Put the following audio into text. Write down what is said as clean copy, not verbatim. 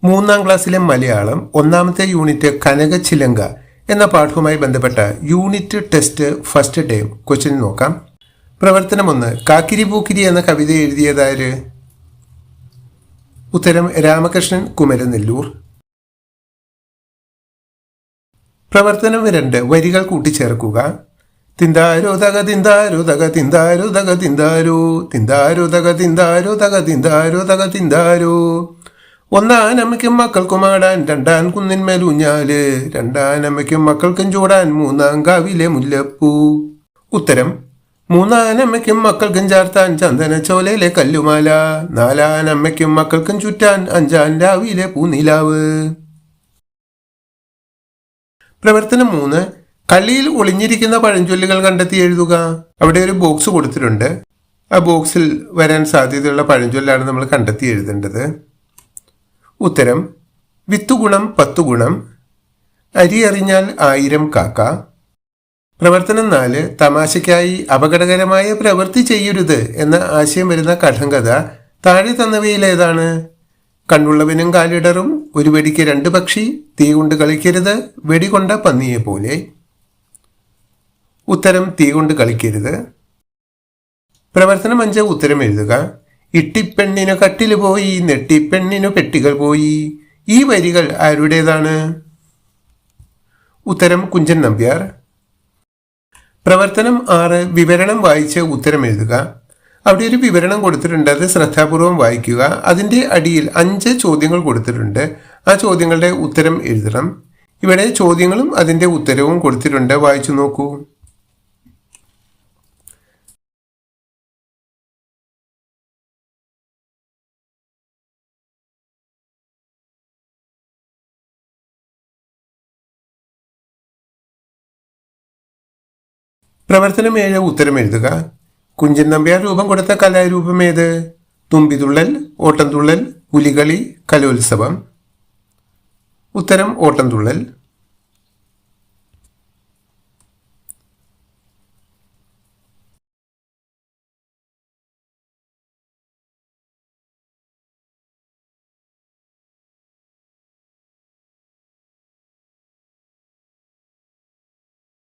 മൂന്നാം ക്ലാസ്സിലെ മലയാളം ഒന്നാമത്തെ യൂണിറ്റ് കനകച്ചിലങ്ക എന്ന പാഠവുമായി ബന്ധപ്പെട്ട unit test first time question നോക്കാം. പ്രവർത്തനം 1. കാക്കിരി പൂക്കിരി എന്ന കവിത എഴുതിയതാര്? ഉത്തരം രാമകൃഷ്ണൻ കുമരനെല്ലൂർ. പ്രവർത്തനം 2. വരികൾ കൂട്ടിച്ചേർക്കുക. തിന്താരോ തക തിന്താരോ തക തിന്താരോ തക തിന്താരോ തിന്താരോ തക തിന്താരോ തക തിന്താരോ തക തിന്താരോ. ഒന്നാനമ്മയ്ക്കും മക്കൾക്കും ആടാൻ രണ്ടാൻ കുന്നിന്മേലൂഞ്ഞാല് രണ്ടാനമ്മയ്ക്കും മക്കൾക്കും ചൂടാൻ മൂന്നാം കാവിലെ മുല്ലപ്പൂ. ഉത്തരം മൂന്നാനമ്മയ്ക്കും മക്കൾക്കും ചാർത്താൻ ചന്ദന ചോലയിലെ കല്ലുമാല നാലാനമ്മയ്ക്കും മക്കൾക്കും ചുറ്റാൻ അഞ്ചാൻ രാവിലെ പൂനിലാവ്. പ്രവർത്തനം 3. കളിയിൽ ഒളിഞ്ഞിരിക്കുന്ന പഴഞ്ചൊല്ലുകൾ കണ്ടെത്തി എഴുതുക. അവിടെ ഒരു ബോക്സ് കൊടുത്തിട്ടുണ്ട്. ആ ബോക്സിൽ വരാൻ സാധ്യതയുള്ള പഴഞ്ചൊല്ലാണ് നമ്മൾ കണ്ടെത്തി എഴുതേണ്ടത്. ഉത്തരം വിത്തുഗുണം 10 ഗുണം, അരി അറിഞ്ഞാൽ 1000 കാക്ക. പ്രവർത്തനം 4. തമാശയ്ക്കായി അപകടകരമായ പ്രവൃത്തി ചെയ്യരുത് എന്ന ആശയം വരുന്ന കഥങ്കഥ താഴെ തന്നവയിലേതാണ്? കണ്ണുള്ളവനും കാലിടറും, ഒരു വെടിക്ക് 2 പക്ഷി, തീ കൊണ്ട് കളിക്കരുത്, വെടികൊണ്ട പന്നിയെ പോലെ. ഉത്തരം തീ കൊണ്ട് കളിക്കരുത്. പ്രവർത്തനം 5. ഉത്തരം എഴുതുക. ഇട്ടിപ്പെണ്ണിനു കട്ടില് പോയി, നെട്ടിപ്പെണ്ണിനു പെട്ടികൾ പോയി. ഈ വരികൾ ആരുടേതാണ്? ഉത്തരം കുഞ്ചൻ നമ്പ്യാർ. പ്രവർത്തനം 6. വിവരണം വായിച്ച് ഉത്തരം എഴുതുക. അവിടെ ഒരു വിവരണം കൊടുത്തിട്ടുണ്ട്, അത് ശ്രദ്ധാപൂർവം വായിക്കുക. അതിൻ്റെ അടിയിൽ 5 ചോദ്യങ്ങൾ കൊടുത്തിട്ടുണ്ട്. ആ ചോദ്യങ്ങളുടെ ഉത്തരം എഴുതണം. ഇവിടെ ചോദ്യങ്ങളും അതിൻ്റെ ഉത്തരവും കൊടുത്തിട്ടുണ്ട്, വായിച്ചു നോക്കൂ. പ്രവർത്തനം 7. ഉത്തരം എഴുതുക. കുഞ്ചൻ നമ്പ്യാർ രൂപം കൊടുത്ത കലാരൂപം ഏത്? തുമ്പിതുള്ളൽ, ഓട്ടംതുള്ളൽ, പുലികളി, കലോത്സവം. ഉത്തരം ഓട്ടംതുള്ളൽ.